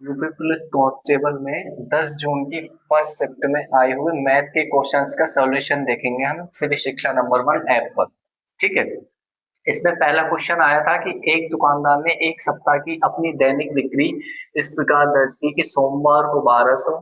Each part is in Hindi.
यूपी पुलिस कांस्टेबल में 10 जून की फर्स्ट शिफ्ट में आए हुए मैथ के क्वेश्चंस का सॉल्यूशन देखेंगे हम श्री शिक्षा नंबर 1 ऐप पर। ठीक है। इसमें पहला क्वेश्चन आया था कि एक दुकानदार ने एक सप्ताह की अपनी दैनिक बिक्री इस प्रकार दर्ज की कि सोमवार को 1200,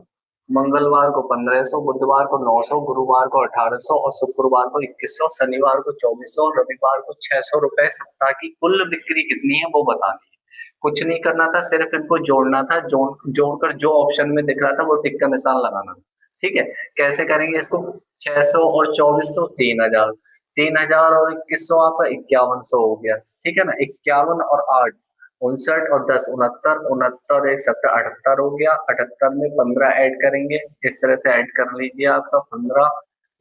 मंगलवार को 1500, बुधवार को 900, गुरुवार को 1800 और शुक्रवार को 2100, शनिवार को 2400, रविवार को 600 रुपए। सप्ताह की कुल बिक्री कितनी है वो बतानी है। कुछ नहीं करना था, सिर्फ इनको जोड़ना था। जोड़कर जो ऑप्शन में दिख रहा था वो टिक का निशान लगाना था। ठीक है। कैसे करेंगे इसको? 600 और 2400 3000, 3000 और 2100 आपका 5100 हो गया। ठीक है ना। 51 और 8 59 और 10 69, 69 एक 70 78 हो गया। 78 में 15 ऐड करेंगे। इस तरह से ऐड कर लीजिए आपका 15,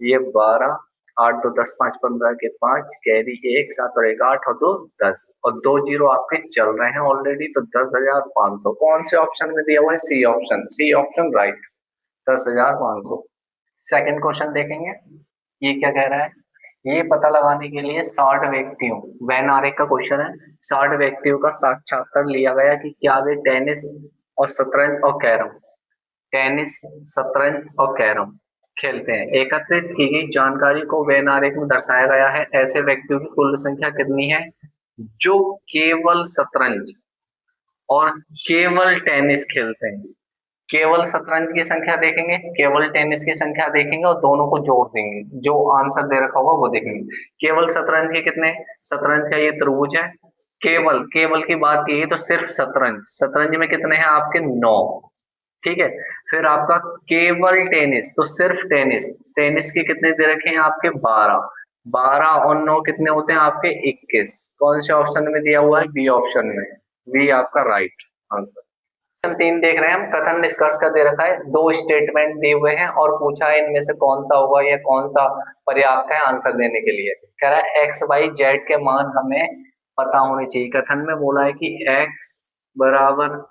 ये 12, 8 2 10 5 15 के 5 कैरी 1 7 और 1 8 और 2 10 और 2 जीरो आपके चल रहे हैं ऑलरेडी। तो 10,500 कौन से ऑप्शन में दिया हुआ है? C option. C option right, 10,500। Second question देखेंगे। ये क्या कह रहा है? ये पता लगाने के लिए 60 व्यक्तियों, वैन आरेख का क्वेश्चन है। 60 व्यक्तियों का साक्षात्कार लिया गया कि क्या वे टेनिस और शतरंज और कैरम, टेनिस शतरंज और कैरम खेलते हैं। एकत्रित की गई जानकारी को वेन आरेख में दर्शाया गया है। ऐसे व्यक्तियों की कुल संख्या कितनी है जो केवल शतरंज और केवल टेनिस खेलते हैं? केवल शतरंज की संख्या देखेंगे, केवल टेनिस की संख्या देखेंगे और दोनों को जोड़ देंगे। जो आंसर दे रखा होगा वो देखेंगे। केवल शतरंज के कितने? शतरंज का ये त्रिभुज है। केवल केवल की बात की तो सिर्फ शतरंज, शतरंज में कितने हैं आपके? 9। ठीक है। फिर आपका केवल टेनिस, तो सिर्फ टेनिस, टेनिस के कितने दे रखे हैं आपके? 12। 12 और 9 कितने होते हैं आपके? 21। कौन से ऑप्शन में दिया हुआ है? बी ऑप्शन में। बी आपका राइट आंसर। क्वेश्चन 3 देख रहे हैं हम। कथन निष्कर्ष का दे रखा है। दो स्टेटमेंट दिए हुए हैं और पूछा है इनमें से कौन सा होगा या कौन सा पर्याप्त है आंसर देने के लिए। कह रहा है एक्स वाई जेड के मान हमें पता होने चाहिए। कथन में बोला है कि एक्स बराबर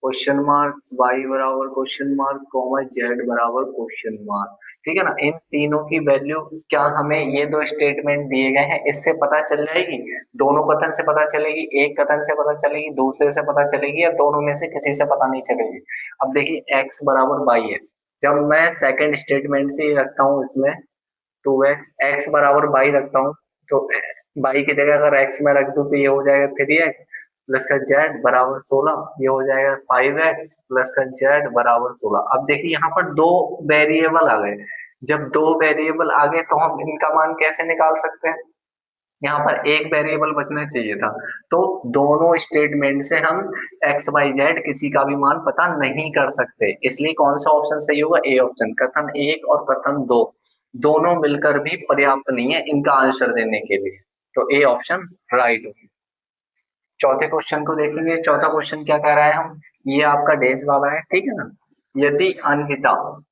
क्वेश्चन मार्क, वाई बराबर क्वेश्चन मार्क, कॉमा जेड बराबर क्वेश्चन मार्क। ठीक है ना। इन तीनों की वैल्यू क्या हमें ये दो स्टेटमेंट दिए गए हैं इससे पता चल जाएगी? दोनों कथन से पता चलेगी, एक कथन से पता चलेगी, दूसरे से पता चलेगी, या दोनों में से किसी से पता नहीं चलेगी? अब देखिए एक्स बराबर वाई है। जब मैं सेकंड स्टेटमेंट से ही रखता हूँ इसमें, तो एक्स एक्स बराबर वाई रखता हूँ, तो वाई की जगह अगर एक्स में रख दूं तो ये हो जाएगा 3x प्लस का जेड बराबर 16। ये हो जाएगा 5x प्लस का जेड बराबर 16। अब देखिए यहाँ पर दो वेरिएबल आ गए। जब दो वेरिएबल आ गए तो हम इनका मान कैसे निकाल सकते हैं? यहाँ पर एक वेरिएबल बचना चाहिए था। तो दोनों स्टेटमेंट से हम एक्स वाई जेड किसी का भी मान पता नहीं कर सकते। इसलिए कौन सा ऑप्शन सही होगा? A option. कथन 1 और कथन 2 दोनों मिलकर भी पर्याप्त नहीं है इनका आंसर देने के लिए। तो ए ऑप्शन राइट होगी। चौथे क्वेश्चन को देखेंगे। चौथा क्वेश्चन क्या कह रहा है हम? ये आपका डेज बाबा है। ठीक है ना। यदि अंकिता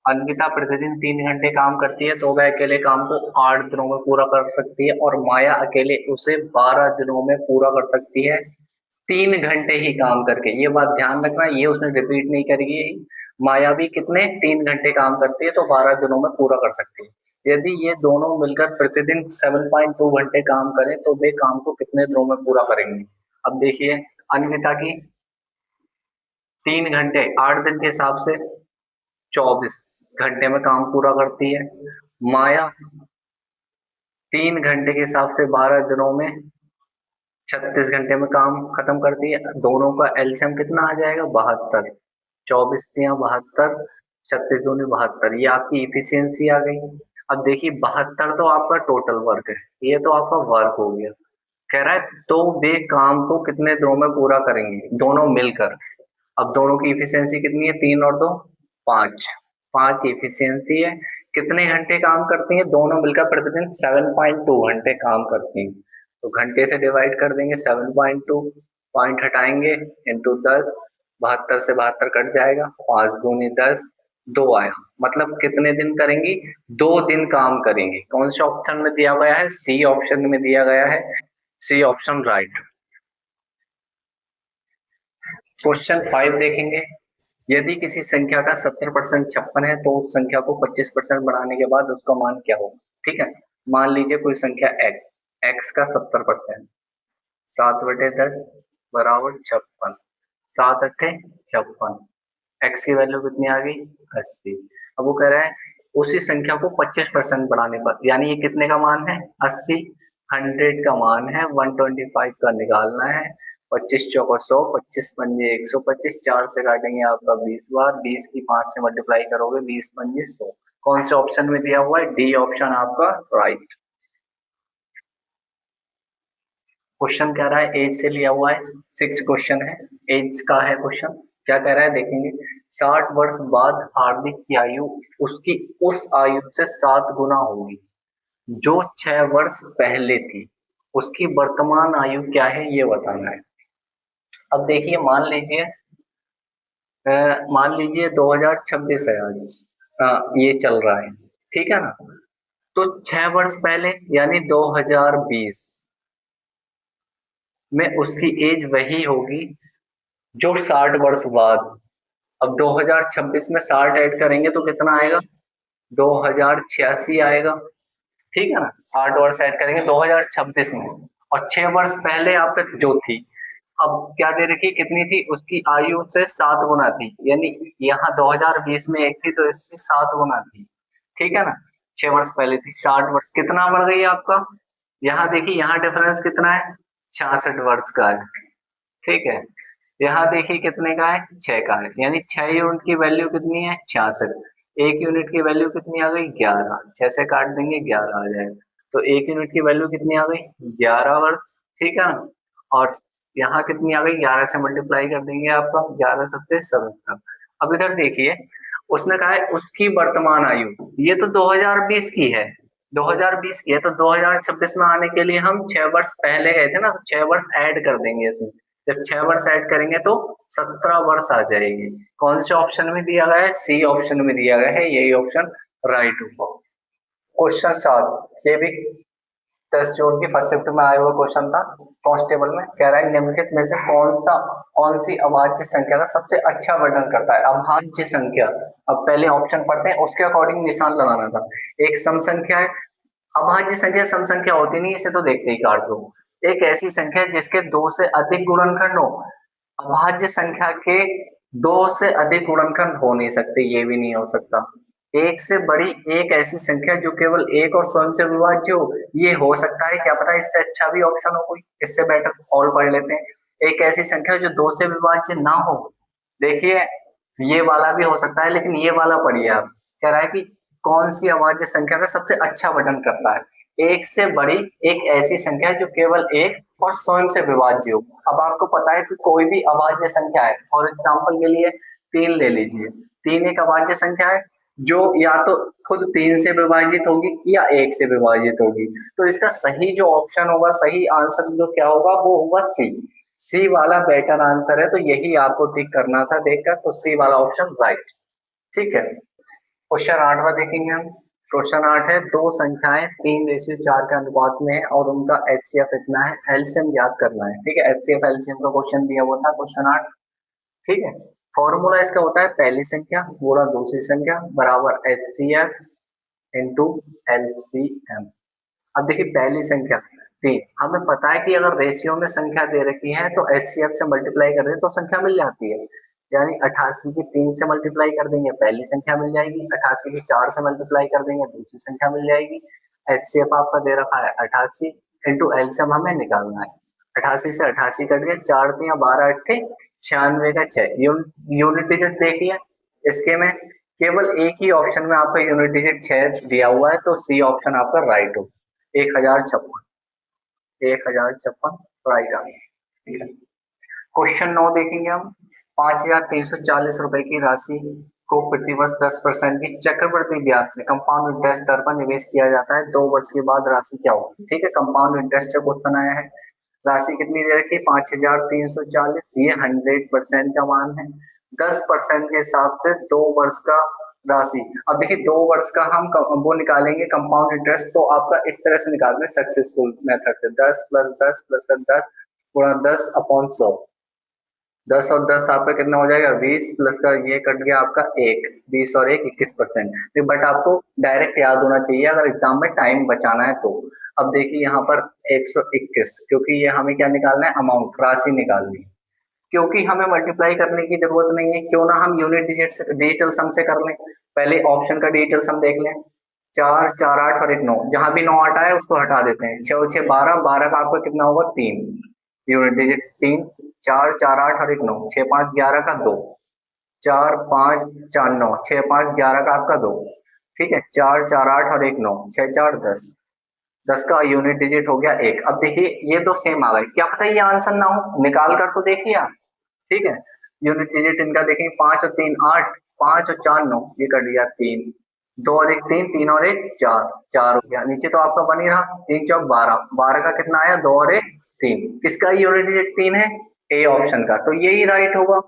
अंकिता प्रतिदिन 3 घंटे काम करती है तो वह अकेले काम को 8 दिनों में पूरा कर सकती है और माया अकेले उसे 12 दिनों में पूरा कर सकती है 3 घंटे ही काम करके। ये बात ध्यान रखना, ये उसने रिपीट नहीं करी है। माया भी कितने 3 घंटे काम करती है तो 12 दिनों में पूरा कर सकती है। यदि ये दोनों मिलकर प्रतिदिन 7.2 घंटे काम करें तो वे काम को कितने दिनों में पूरा करेंगे? अब देखिए अनियमिता की 3 घंटे 8 दिन के हिसाब से 24 घंटे में काम पूरा करती है। माया 3 घंटे के हिसाब से 12 दिनों में 36 घंटे में काम खत्म करती है। दोनों का एलसीएम कितना आ जाएगा? 72। 24 3 72, 36 दूनी 72, ये आपकी इफिशियंसी आ गई। अब देखिए 72 तो आपका टोटल वर्क है, ये तो आपका वर्क हो गया। कह रहा है तो वे काम को कितने दिनों में पूरा करेंगे दोनों मिलकर? अब दोनों की इफिशियंसी कितनी है? 3 और 2 5, 5 इफिशियंसी है। कितने घंटे काम करती हैं दोनों मिलकर? प्रतिदिन 7.2 घंटे काम करती हैं। तो घंटे से डिवाइड कर देंगे 7.2, पॉइंट हटाएंगे इंटू 10, 72 से 72 कट जाएगा, 5 दूनी 10, 2 आया। मतलब कितने दिन करेंगी? 2 दिन काम करेंगी। कौन से ऑप्शन में दिया गया है? सी ऑप्शन में दिया गया है। C option right. क्वेश्चन 5 देखेंगे। यदि किसी संख्या का 70% 56 है तो उस संख्या को 25% बढ़ाने के बाद उसका मान क्या होगा? ठीक है। मान लीजिए कोई संख्या एक्स, एक्स का 70%, 7/10 बराबर 56, 7 अट्ठे 56, एक्स की वैल्यू कितनी आ गई 80। अब वो कह रहा है उसी संख्या को 25% बढ़ाने पर, यानी ये कितने का मान है 80, 100 का मान है 125 का निकालना है। 25 चौका 100, 25 पंजे 125, 4 से काटेंगे आपका 20 बार, 20 की 5 से मल्टीप्लाई करोगे 20 पंजे 100। कौन से ऑप्शन में दिया हुआ है डी ऑप्शन आपका राइट। क्वेश्चन कह रहा है एज से लिया हुआ है, 6 क्वेश्चन है, एज का है क्वेश्चन। क्या कह रहा है देखेंगे, 60 वर्ष बाद हार्दिक की आयु उसकी उस आयु से 7 गुना होगी जो 6 वर्ष पहले थी, उसकी वर्तमान आयु क्या है ये बताना है। अब देखिए मान लीजिए 2026 है आज, ये चल रहा है, ठीक है ना। तो 6 वर्ष पहले यानी 2020 में उसकी एज वही होगी जो 60 वर्ष बाद। अब 2026 में 60 ऐड करेंगे तो कितना आएगा 2086 आएगा, ठीक है ना। 60 वर्ष ऐड करेंगे 2026 में, और 6 वर्ष पहले आप जो थी, अब क्या दे रखी कितनी थी, उसकी आयु से 7 गुना थी, यानी यहाँ 2020 में एक थी तो इससे 7 गुना थी, ठीक है ना। 6 वर्ष पहले थी 60 वर्ष, कितना बढ़ गई आपका, यहाँ देखिए यहाँ डिफरेंस कितना है 66 वर्ष का है, ठीक है। यहाँ देखिए कितने का है 6 का है, यानी 6 यूनिट की वैल्यू कितनी है 66, 1 यूनिट की वैल्यू कितनी आ गई 11, 6 से काट देंगे 11 आ जाएगा, तो 1 यूनिट की वैल्यू कितनी आ गई 11 वर्ष, ठीक है ना। और यहाँ कितनी आ गई 11 से मल्टीप्लाई कर देंगे आपका 11 सत्ते 77। अब इधर देखिए उसने कहा है उसकी वर्तमान आयु, ये तो 2020 की है, 2020 की है, तो 2026 में आने के लिए हम 6 वर्ष पहले गए थे ना, तो 6 वर्ष ऐड कर देंगे इसमें, जब 6 वर्ष ऐड करेंगे तो 17 वर्ष आ जाएगी। कौन से ऑप्शन में दिया गया है सी ऑप्शन में दिया गया है, यही ऑप्शन राइट होगा। क्वेश्चन 7 ये भी 10 जून की फर्स्ट शिफ्ट में आया हुआ क्वेश्चन था कांस्टेबल में। कह रहा है निम्नलिखित में से कौन सी अभाज्य संख्या का सबसे अच्छा वर्णन करता है। अभाज्य संख्या, अब पहले ऑप्शन पढ़ते हैं उसके अकॉर्डिंग निशान लगाना था। एक सम संख्या है, अभाज्य संख्या सम संख्या होती नहीं, इसे तो देखते ही काट दो। एक ऐसी संख्या जिसके 2 से अधिक गुणनखंड हो, अभाज्य संख्या के 2 से अधिक गुणनखंड हो नहीं सकते, ये भी नहीं हो सकता। एक से बड़ी एक ऐसी संख्या जो केवल एक और स्वयं से विभाज्य हो, ये हो सकता है, क्या पता इससे अच्छा भी ऑप्शन हो कोई, इससे बेटर ऑल पढ़ लेते हैं। एक ऐसी संख्या जो 2 से विभाज्य ना हो, देखिए ये वाला भी हो सकता है, लेकिन ये वाला पढ़िए आप। कह रहा है कि कौन सी अभाज्य संख्या का सबसे अच्छा वर्णन करता है, एक से बड़ी एक ऐसी संख्या जो केवल एक और स्वयं से विभाज्य हो। अब आपको पता है कि कोई भी अभाज्य संख्या है, फॉर एग्जाम्पल के लिए 3 ले लीजिए, 3 एक अभाज्य संख्या है जो या तो खुद 3 से विभाजित होगी या 1 से विभाजित होगी, तो इसका सही जो ऑप्शन होगा, सही आंसर जो क्या होगा वो होगा सी। सी वाला बेटर आंसर है, तो यही आपको टिक करना था देखकर, तो सी वाला ऑप्शन राइट, ठीक है। क्वेश्चन 8वां देखेंगे हम। क्वेश्चन 8 है दो संख्याएं 3:4 के अनुपात में है और उनका एचसीएफ इतना है, एलसीएम ज्ञात करना है, ठीक है। एचसीएफ एलसीएम का क्वेश्चन दिया हुआ था क्वेश्चन 8, ठीक है। फॉर्मूला इसका होता है पहली संख्या गुणा दूसरी संख्या बराबर एचसीएफ इंटू एलसीएम। अब देखिए पहली संख्या 3, हमें पता है कि अगर रेशियो में संख्या दे रखी है तो एचसीएफ से मल्टीप्लाई कर दें तो संख्या मिल जाती है, यानी 88 की 3 से मल्टीप्लाई कर देंगे पहली संख्या मिल जाएगी, 88 की 4 से मल्टीप्लाई कर देंगे दूसरी संख्या मिल जाएगी। एचसीएफ आपका दे रखा है 88 इंटू एलसीएम हमें निकालना है। 88 से 88 कट गया, 4 3 12 8 96 का 6 यूनिट डिजिट देखिए, इसके में केवल एक ही ऑप्शन में आपका यूनिट डिजिट 6 दिया हुआ है, तो सी ऑप्शन आपका राइट हो, 1056 राइट आंसर। क्वेश्चन 9 देखेंगे हम। 5,340 रुपए की राशि को प्रतिवर्ष 10% की चक्रवृद्धि ब्याज से कंपाउंड इंटरेस्ट दर पर निवेश किया जाता है, 2 वर्ष के बाद राशि क्या होगी, ठीक है। कंपाउंड इंटरेस्ट का क्वेश्चन आया है, राशि कितनी दे रखी है 5,340, ये 100% का मान है, 10% के हिसाब से 2 वर्ष का राशि। अब देखिए 2 वर्ष का हम वो निकालेंगे कंपाउंड इंटरेस्ट, तो आपका इस तरह से निकालना है सक्सेसफुल मेथड से, 10 + 10 + 10 गुणा 10/100, 10 और 10 आपका कितना हो जाएगा 20, प्लस का ये कट गया आपका 1, 20 और 1 21%। बट आपको डायरेक्ट याद होना चाहिए अगर एग्जाम में टाइम बचाना है तो। अब देखिए यहाँ पर 121, क्योंकि ये हमें क्या निकालना है अमाउंट, राशि निकालनी है, क्योंकि हमें मल्टीप्लाई करने की जरूरत नहीं है, क्यों ना हम यूनिट डिजिटल सम से कर लें। पहले ऑप्शन का डिजिटल सम देख लें। 4 4 8 और 1 9, जहां भी 9 8 है उसको हटा देते हैं। 6 6 12, 12 का आपका कितना होगा 3, यूनिट डिजिट 3। 4 4 8 और 1 9, 6 5 11 का 2, 4 5 4 9, 6 5 11 का आपका 2, ठीक है। 4 4 8 और 1 9, 6 4 10, 10 का यूनिट डिजिट हो गया 1। अब देखिए ये तो सेम आ गए, क्या पता ये आंसर ना हो, निकाल कर तो देखिए आप, ठीक है। यूनिट डिजिट इनका देखेंगे, 5 और 3 8, 5 और 4 9, ये कर दिया 3, 2 और 1 3, 3 और 1 4, 4 हो गया। नीचे तो आपका बन ही रहा, 3 चौक 12, 12 का कितना आया 2 और 1 3, किसका यूनिट डिजिट 3 है, ए ऑप्शन का, तो यही राइट होगा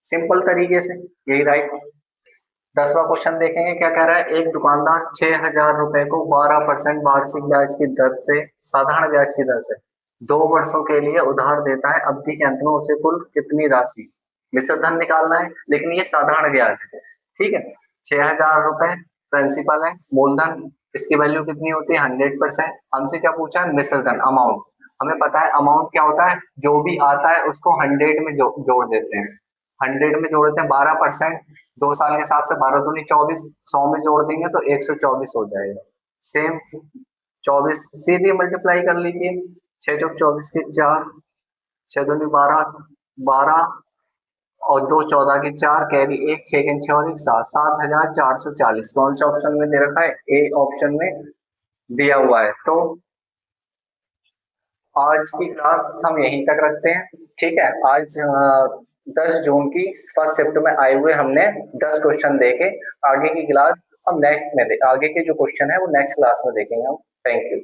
सिंपल तरीके से, यही राइट। 10वां क्वेश्चन देखेंगे क्या कह रहा है। एक दुकानदार 6,000 रुपए को 12% वार्षिक ब्याज की दर से, साधारण ब्याज की दर से 2 वर्षों के लिए उधार देता है। अवधि के अंत में उसे कुल कितनी राशि मिश्र धन निकालना है, लेकिन ये साधारण ब्याज है, ठीक है। 6,000 रुपए प्रिंसिपल है, मूलधन, इसकी वैल्यू कितनी होती है 100%। हमसे क्या पूछा है, मिश्र धन अमाउंट। हमें पता है अमाउंट क्या होता है, जो भी आता है उसको 100 में जोड़ देते हैं, 100 में जोड़ देते हैं 12%। 2 साल के हिसाब से 12 दूनी 24, 100 में जोड़ देंगे तो 124 हो जाएगा। सेम 24 सीधे मल्टीप्लाई कर लीजिए, 6 चौक 24 के 4, 6 दूनी 12, 12 और 2 14 की 4, कैरी 1, 6 के 6 और 1 7, 7,440। कौन से ऑप्शन में दे रखा है, ए ऑप्शन में दिया हुआ है। तो आज की क्लास हम यहीं तक रखते हैं, ठीक है। आज 10 जून की फर्स्ट शिफ्ट में आए हुए हमने 10 क्वेश्चन देखे। आगे की क्लास हम नेक्स्ट में आगे के जो क्वेश्चन है वो नेक्स्ट क्लास में देखेंगे हम। Thank you.